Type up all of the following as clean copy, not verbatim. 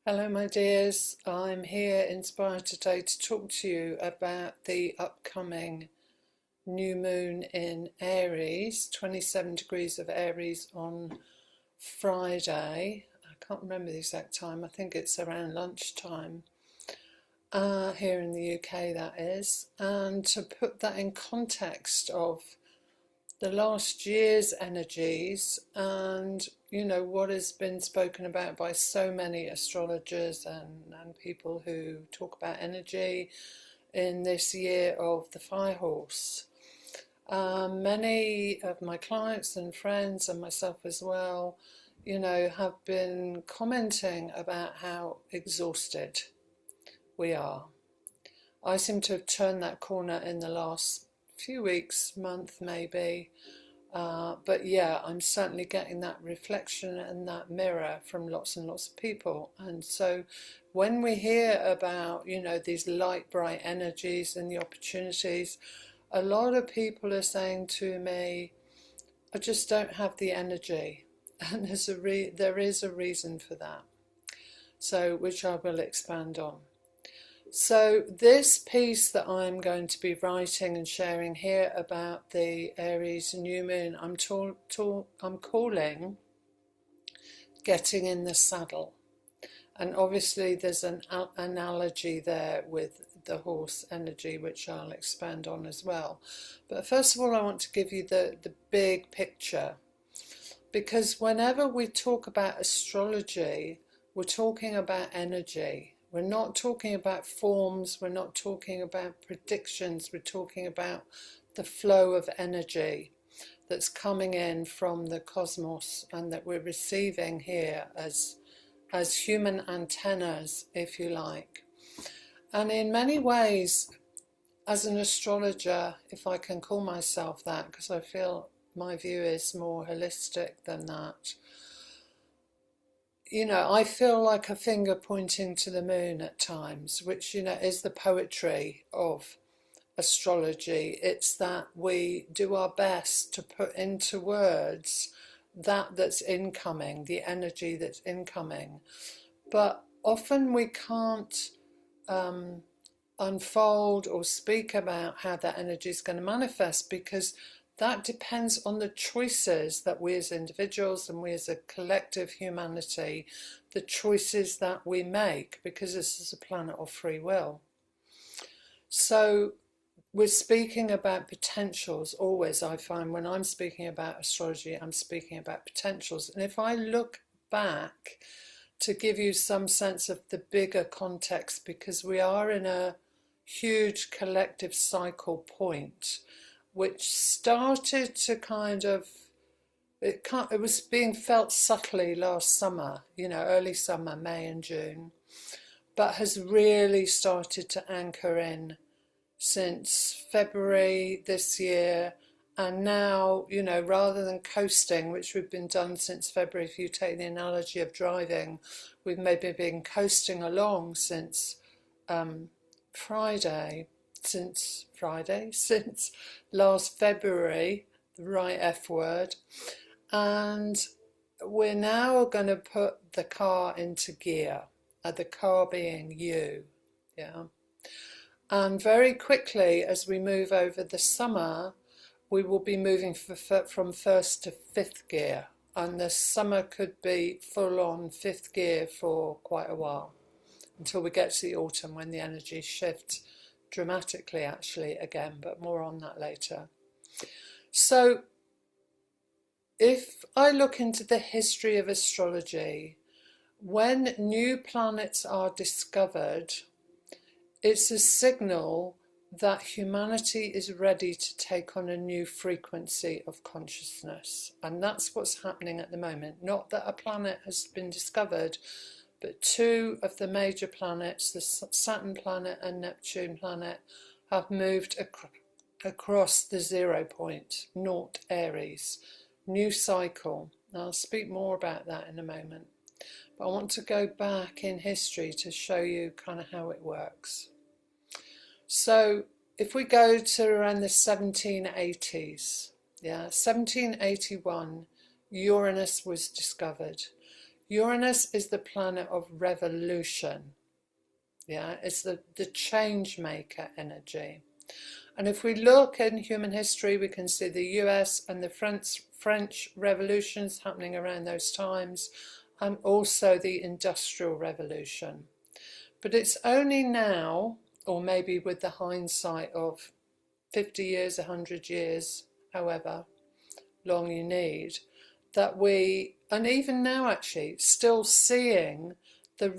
Hello, my dears. I'm here inspired today to talk to you about the upcoming new moon in Aries, 27 degrees of Aries on Friday. I can't remember the exact time. I think it's around lunchtime here in the UK, that is. And to put that in context of the last year's energies and what has been spoken about by so many astrologers and people who talk about energy in this year of the fire horse. Many of my clients and friends and myself as well, have been commenting about how exhausted we are. I seem to have turned that corner in the last few weeks, month maybe. But yeah, I'm certainly getting that reflection and that mirror from lots and lots of people. And so when we hear about, these light, bright energies and the opportunities, a lot of people are saying to me, I just don't have the energy. And there is a reason for that. So, which I will expand on. So this piece that I'm going to be writing and sharing here about the Aries New Moon, I'm calling Getting in the Saddle. And obviously there's an analogy there with the horse energy, which I'll expand on as well. But first of all, I want to give you the big picture. Because whenever we talk about astrology, we're talking about energy. We're not talking about forms, we're not talking about predictions, we're talking about the flow of energy that's coming in from the cosmos and that we're receiving here as human antennas, if you like. And in many ways, as an astrologer, if I can call myself that, because I feel my view is more holistic than that, I feel like a finger pointing to the moon at times, which, is the poetry of astrology. It's that we do our best to put into words that's incoming, the energy that's incoming. But often we can't unfold or speak about how that energy is going to manifest because that depends on the choices that we as individuals and we as a collective humanity, the choices that we make, because this is a planet of free will. So we're speaking about potentials always. I find when I'm speaking about astrology, I'm speaking about potentials. And if I look back to give you some sense of the bigger context, because we are in a huge collective cycle point, which started to it was being felt subtly last summer, early summer, May and June, but has really started to anchor in since February this year. And now, rather than coasting, which we've been done since February, if you take the analogy of driving, we've maybe been coasting along since since last February, the right F word, and we're now going to put the car into gear, the car being you, yeah. And very quickly, as we move over the summer, we will be moving from first to fifth gear, and the summer could be full on fifth gear for quite a while, until we get to the autumn when the energy shifts dramatically actually again, but more on that later. So if I look into the history of astrology, when new planets are discovered, it's a signal that humanity is ready to take on a new frequency of consciousness. And that's what's happening at the moment. Not that a planet has been discovered, but two of the major planets, the Saturn planet and Neptune planet, have moved across the 0 point, naught Aries, new cycle. I'll speak more about that in a moment. But I want to go back in history to show you kind of how it works. So if we go to around the 1780s, 1781, Uranus was discovered. Uranus is the planet of revolution. Yeah, it's the change maker energy. And if we look in human history, we can see the US and the French revolutions happening around those times, and also the Industrial Revolution. But it's only now, or maybe with the hindsight of 50 years, 100 years, however long you need, that we, and even now actually, still seeing the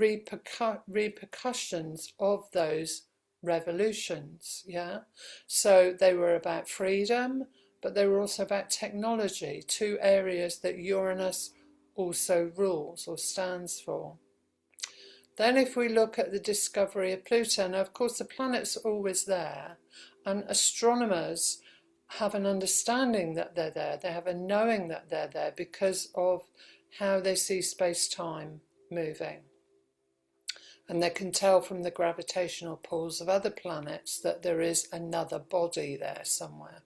repercussions of those revolutions. Yeah, so they were about freedom, but they were also about technology, two areas that Uranus also rules or stands for. Then if we look at the discovery of Pluto, now of course the planet's always there, and astronomers have an understanding that they're there, they have a knowing that they're there because of how they see space-time moving. And they can tell from the gravitational pulls of other planets that there is another body there somewhere.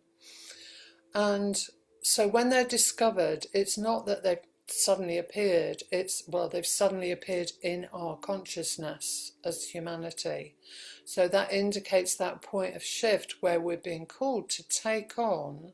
And so when they're discovered, it's not that they've suddenly appeared, it's, well, they've suddenly appeared in our consciousness as humanity. So that indicates that point of shift where we're being called to take on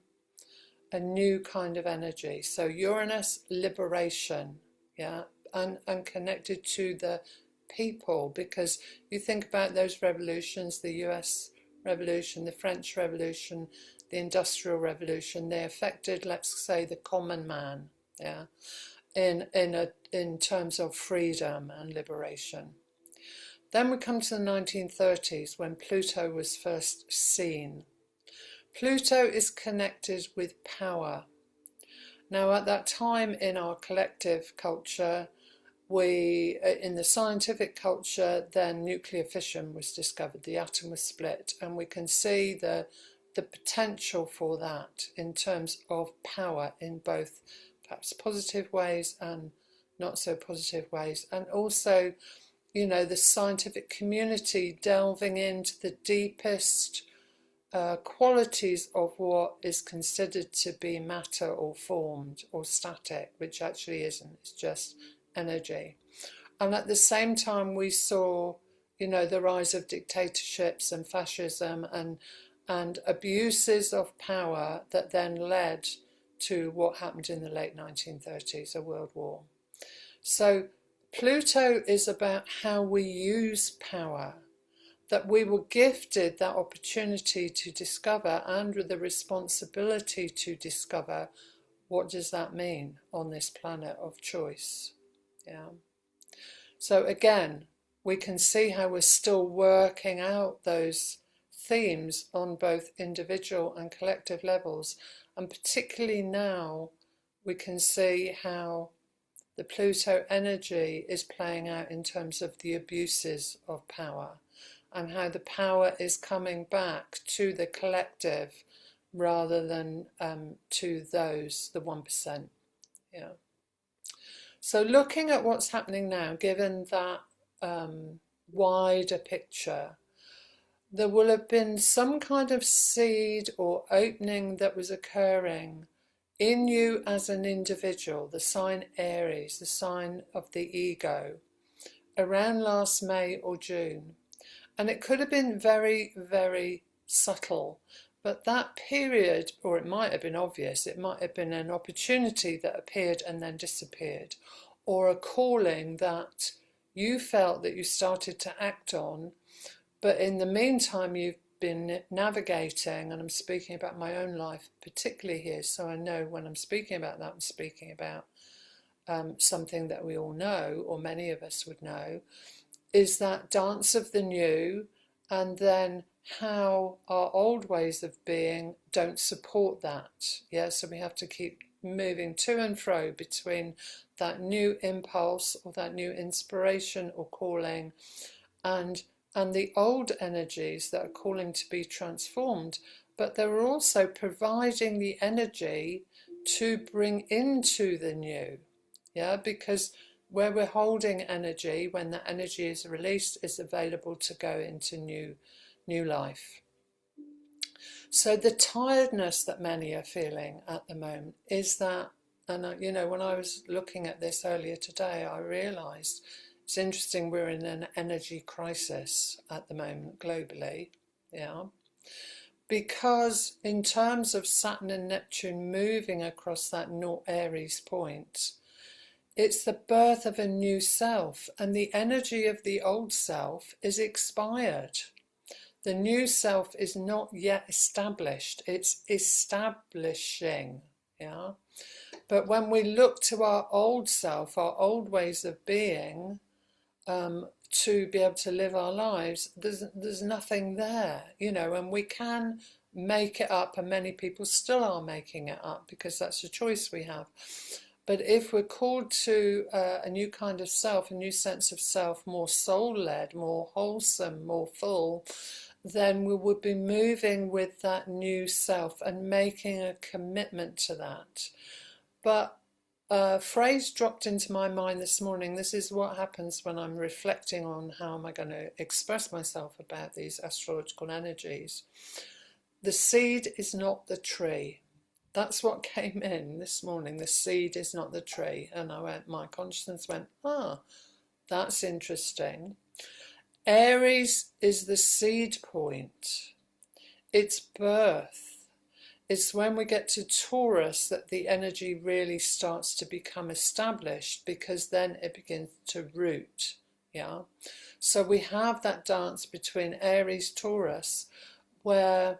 a new kind of energy. So Uranus, liberation, yeah, and connected to the people, because you think about those revolutions, the US Revolution, the French Revolution, the Industrial Revolution, they affected, let's say, the common man, yeah, in terms of freedom and liberation. Then we come to the 1930s when Pluto was first seen. Pluto is connected with power. Now at that time in our collective culture, in the scientific culture, then nuclear fission was discovered, the atom was split, and we can see the potential for that in terms of power in both perhaps positive ways and not so positive ways. And also, you know, the scientific community delving into the deepest qualities of what is considered to be matter or formed or static, which actually isn't, it's just energy. And at the same time we saw, you know, the rise of dictatorships and fascism and abuses of power that then led to what happened in the late 1930s, a world war. So Pluto is about how we use power, that we were gifted that opportunity to discover and with the responsibility to discover what does that mean on this planet of choice. Yeah. So again, we can see how we're still working out those themes on both individual and collective levels, and particularly now we can see how the Pluto energy is playing out in terms of the abuses of power and how the power is coming back to the collective rather than to those, the 1%. Yeah. So looking at what's happening now, given that wider picture, there will have been some kind of seed or opening that was occurring in you as an individual, the sign Aries, the sign of the ego, around last May or June. And it could have been very, very subtle, but that period, or it might have been obvious, it might have been an opportunity that appeared and then disappeared, or a calling that you felt that you started to act on, but in the meantime you've been navigating, and I'm speaking about my own life particularly here, so I know when I'm speaking about that, I'm speaking about something that we all know, or many of us would know, is that dance of the new, and then how our old ways of being don't support that. Yeah, so we have to keep moving to and fro between that new impulse or that new inspiration or calling and the old energies that are calling to be transformed, but they're also providing the energy to bring into the new. Yeah, because where we're holding energy, when that energy is released, is available to go into new life. So the tiredness that many are feeling at the moment is that And, you know, when I was looking at this earlier today, I realised it's interesting, we're in an energy crisis at the moment globally, yeah. Because in terms of Saturn and Neptune moving across that North Aries point, it's the birth of a new self, and the energy of the old self is expired. The new self is not yet established, it's establishing, yeah. But when we look to our old self, our old ways of being, to be able to live our lives, there's nothing there, you know, and we can make it up, and many people still are making it up because that's a choice we have. But if we're called to a new kind of self, a new sense of self, more soul-led, more wholesome, more full, then we would be moving with that new self and making a commitment to that. But a phrase dropped into my mind this morning. This is what happens when I'm reflecting on how am I going to express myself about these astrological energies. The seed is not the tree. That's what came in this morning. The seed is not the tree. And my consciousness went, that's interesting. Aries is the seed point. It's birth. It's when we get to Taurus that the energy really starts to become established, because then it begins to root, yeah? So we have that dance between Aries, Taurus, where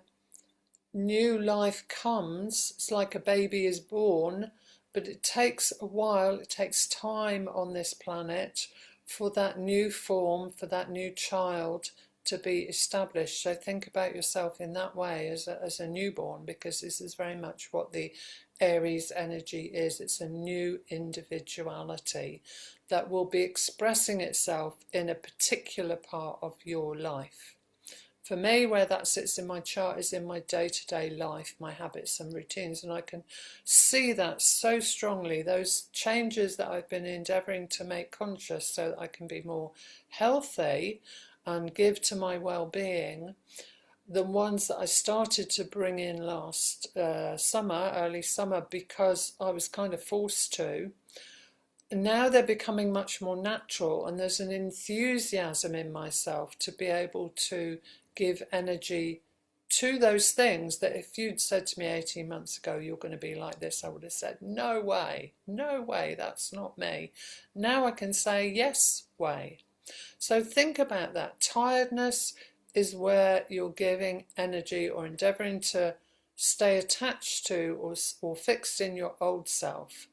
new life comes. It's like a baby is born, but it takes a while, it takes time on this planet for that new form, for that new child to be established. So think about yourself in that way as a newborn, because this is very much what the Aries energy is. It's a new individuality that will be expressing itself in a particular part of your life. For me, where that sits in my chart is in my day-to-day life, my habits and routines, and I can see that so strongly, those changes that I've been endeavouring to make conscious so that I can be more healthy and give to my well-being, the ones that I started to bring in last summer, early summer, because I was kind of forced to. Now they're becoming much more natural, and there's an enthusiasm in myself to be able to give energy to those things that if you'd said to me 18 months ago, you're going to be like this, I would have said, no way, that's not me. Now I can say, yes way. So think about that. Tiredness is where you're giving energy or endeavouring to stay attached to or fixed in your old self.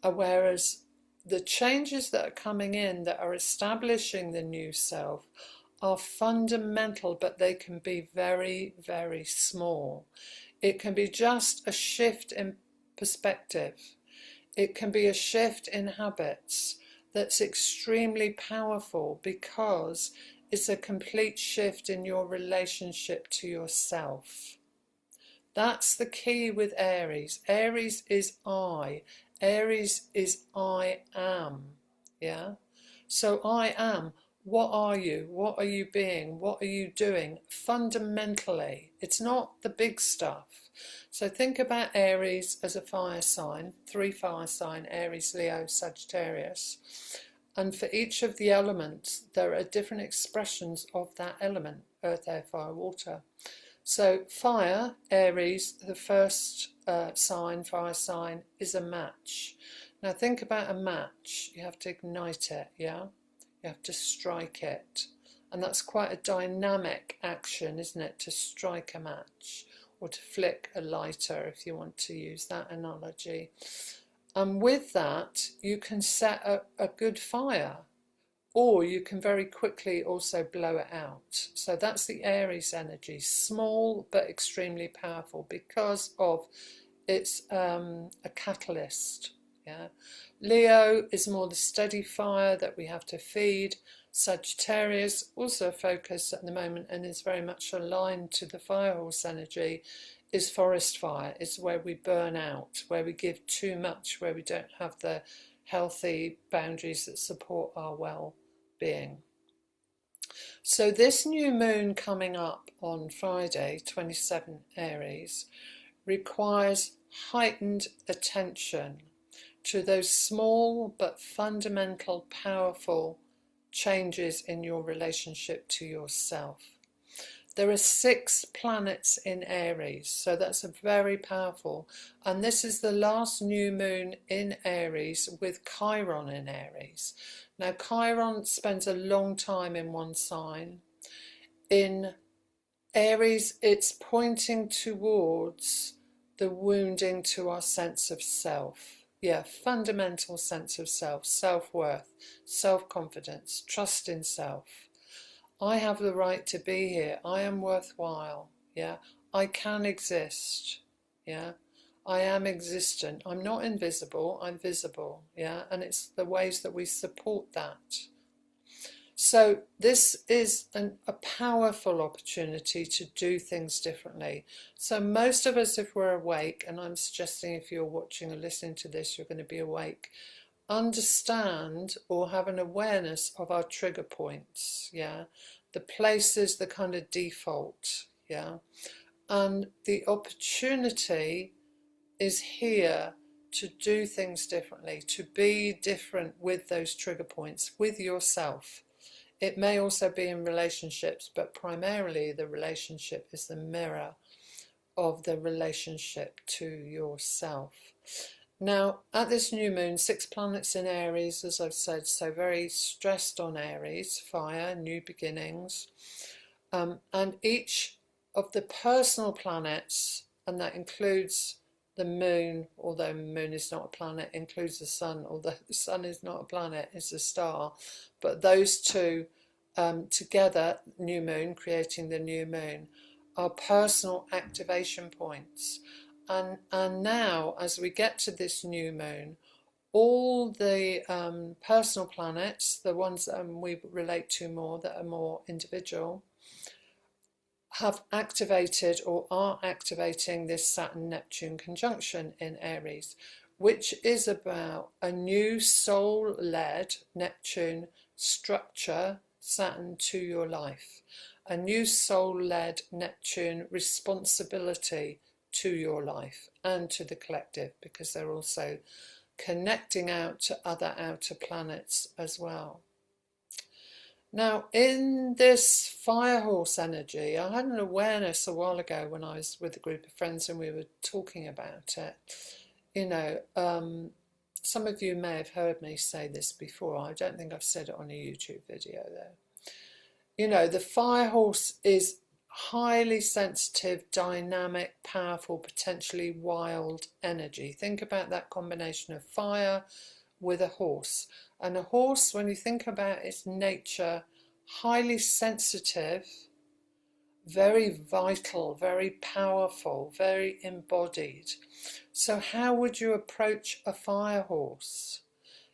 Whereas the changes that are coming in that are establishing the new self are fundamental, but they can be very, very small. It can be just a shift in perspective. It can be a shift in habits that's extremely powerful, because it's a complete shift in your relationship to yourself. That's the key with Aries. Aries is I. Aries is I am. Yeah? So I am. What are you? What are you being? What are you doing? Fundamentally, it's not the big stuff. So think about Aries as a fire sign, 3 fire sign, Aries, Leo, Sagittarius. And for each of the elements, there are different expressions of that element, earth, air, fire, water. So fire, Aries, the first sign, fire sign, is a match. Now think about a match. You have to ignite it, yeah? You have to strike it. And that's quite a dynamic action, isn't it, to strike a match, or to flick a lighter, if you want to use that analogy. And with that, you can set a good fire, or you can very quickly also blow it out. So that's the Aries energy, small but extremely powerful because of its a catalyst. Yeah, Leo is more the steady fire that we have to feed. Sagittarius, also a focus at the moment and is very much aligned to the fire horse energy, is forest fire. It's where we burn out, where we give too much, where we don't have the healthy boundaries that support our well-being. So this new moon coming up on Friday, 27 Aries, requires heightened attention to those small but fundamental, powerful changes in your relationship to yourself. There are 6 planets in Aries, so that's a very powerful. And this is the last new moon in Aries with Chiron in Aries. Now, Chiron spends a long time in one sign. In Aries, it's pointing towards the wounding to our sense of self. Yeah, fundamental sense of self, self-worth, self-confidence, trust in self. I have the right to be here. I am worthwhile. Yeah, I can exist. Yeah, I am existent. I'm not invisible. I'm visible. Yeah, and it's the ways that we support that. So this is a powerful opportunity to do things differently. So most of us, if we're awake, and I'm suggesting if you're watching or listening to this, you're going to be awake, understand or have an awareness of our trigger points, yeah, the places, the kind of default, yeah, and the opportunity is here to do things differently, to be different with those trigger points, with yourself. It may also be in relationships, but primarily the relationship is the mirror of the relationship to yourself. Now, at this new moon, 6 planets in Aries, as I've said, so very stressed on Aries, fire, new beginnings. And each of the personal planets, and that includes the moon, although the moon is not a planet, includes the sun, although the sun is not a planet, it's a star. But those two together, new moon, creating the new moon, are personal activation points. And now, as we get to this new moon, all the personal planets, the ones that we relate to more, that are more individual, have activated or are activating this Saturn-Neptune conjunction in Aries, which is about a new soul-led Neptune structure, Saturn, to your life. A new soul-led Neptune responsibility to your life and to the collective, because they're also connecting out to other outer planets as well. Now, in this fire horse energy, I had an awareness a while ago when I was with a group of friends and we were talking about it. You know, some of you may have heard me say this before. I don't think I've said it on a YouTube video though. You know, the fire horse is highly sensitive, dynamic, powerful, potentially wild energy. Think about that combination of fire with a horse. And a horse, when you think about its nature, highly sensitive, very vital, very powerful, very embodied. So how would you approach a fire horse?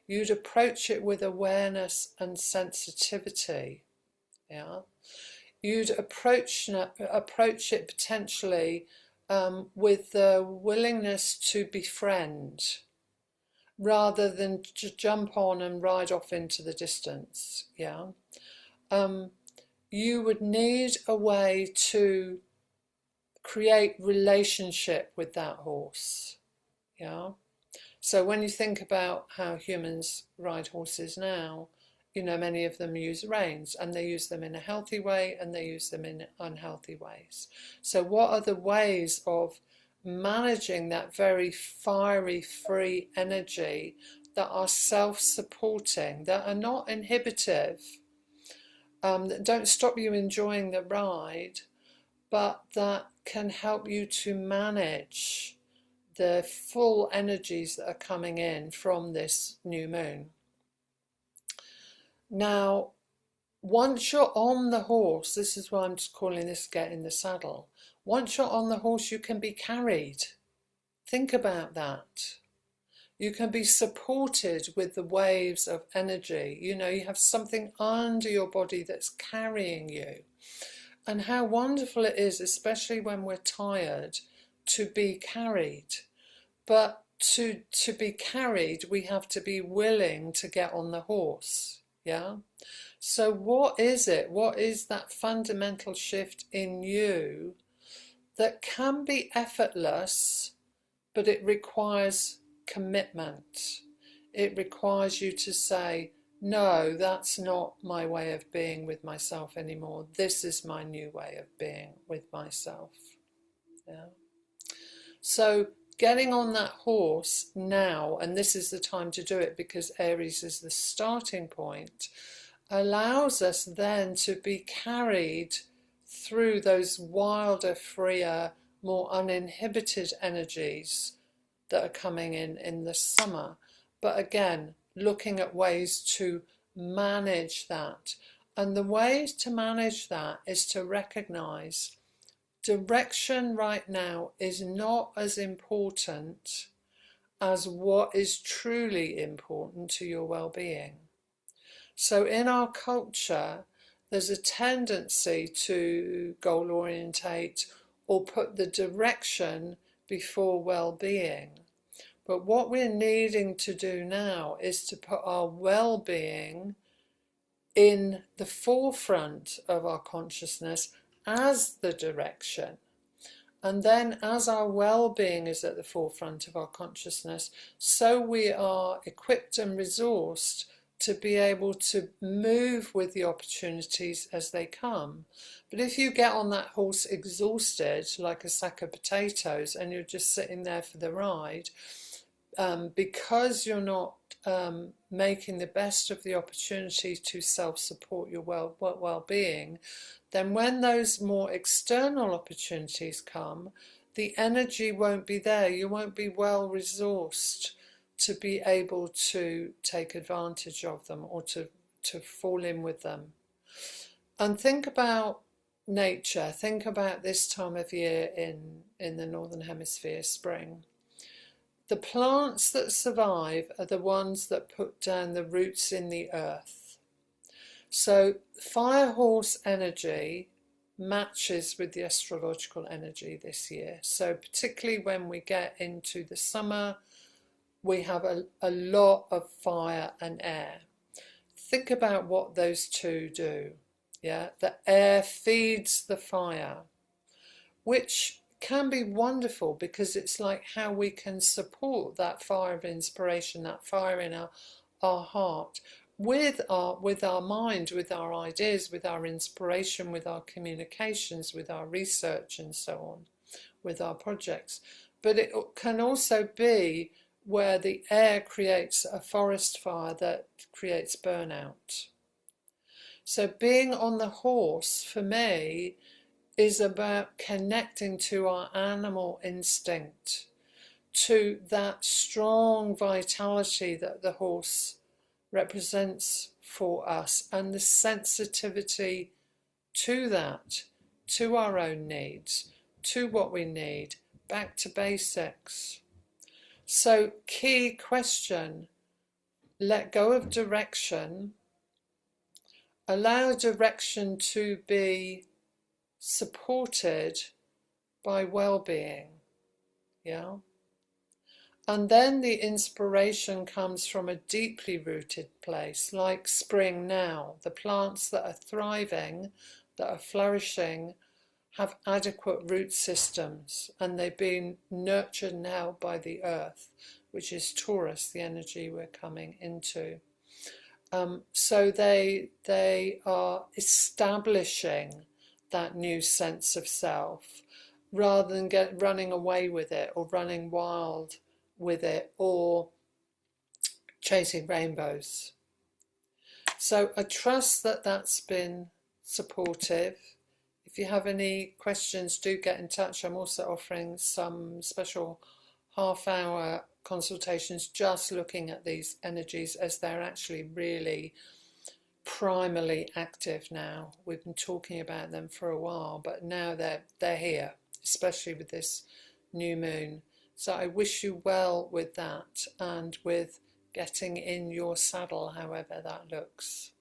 You'd approach it with awareness and sensitivity. Yeah, you'd approach it potentially with the willingness to befriend, rather than to jump on and ride off into the distance. Yeah, you would need a way to create relationship with that horse. Yeah. So when you think about how humans ride horses now, you know, many of them use reins, and they use them in a healthy way and they use them in unhealthy ways. So what are the ways of managing that very fiery, free energy that are self-supporting, that are not inhibitive, that don't stop you enjoying the ride, but that can help you to manage the full energies that are coming in from this new moon. Now, once you're on the horse, this is why I'm just calling this get in the saddle. Once you're on the horse, you can be carried. Think about that. You can be supported with the waves of energy. You know, you have something under your body that's carrying you. And how wonderful it is, especially when we're tired, to be carried. But to be carried, we have to be willing to get on the horse. Yeah. So what is it? What is that fundamental shift in you that can be effortless, but it requires commitment? It requires you to say, no, that's not my way of being with myself anymore. This is my new way of being with myself. Yeah. So getting on that horse now, and this is the time to do it because Aries is the starting point, allows us then to be carried through those wilder, freer, more uninhibited energies that are coming in the summer. But again, looking at ways to manage that. And the ways to manage that is to recognize direction right now is not as important as what is truly important to your well-being. So in our culture, there's a tendency to goal orientate or put the direction before well-being. But what we're needing to do now is to put our well-being in the forefront of our consciousness as the direction. And then as our well-being is at the forefront of our consciousness, so we are equipped and resourced to be able to move with the opportunities as they come. But if you get on that horse exhausted like a sack of potatoes and you're just sitting there for the ride, because you're not making the best of the opportunity to self-support your well-being, then when those more external opportunities come, the energy won't be there. You won't be well resourced to be able to take advantage of them or to fall in with them. And think about nature. Think about this time of year in the Northern Hemisphere, spring. The plants that survive are the ones that put down the roots in the earth. So fire horse energy matches with the astrological energy this year. So particularly when we get into the summer, we have a lot of fire and air. Think about what those two do. Yeah, the air feeds the fire, which can be wonderful because it's like how we can support that fire of inspiration, that fire in our heart, with our mind, with our ideas, with our inspiration, with our communications, with our research and so on, with our projects. But it can also be where the air creates a forest fire that creates burnout. So being on the horse, for me, is about connecting to our animal instinct, to that strong vitality that the horse represents for us, and the sensitivity to that, to our own needs, to what we need, back to basics. So, key question, let go of direction, allow direction to be supported by well-being, yeah? And then the inspiration comes from a deeply rooted place, like spring now. The plants that are thriving, that are flourishing, have adequate root systems, and they've been nurtured now by the earth, which is Taurus, the energy we're coming into. So they are establishing that new sense of self, rather than running away with it or running wild with it or chasing rainbows. So I trust that that's been supportive. If you have any questions, do get in touch. I'm also offering some special half-hour consultations just looking at these energies as they're actually really primarily active now. We've been talking about them for a while, but now they're here, especially with this new moon. So I wish you well with that and with getting in your saddle, however that looks.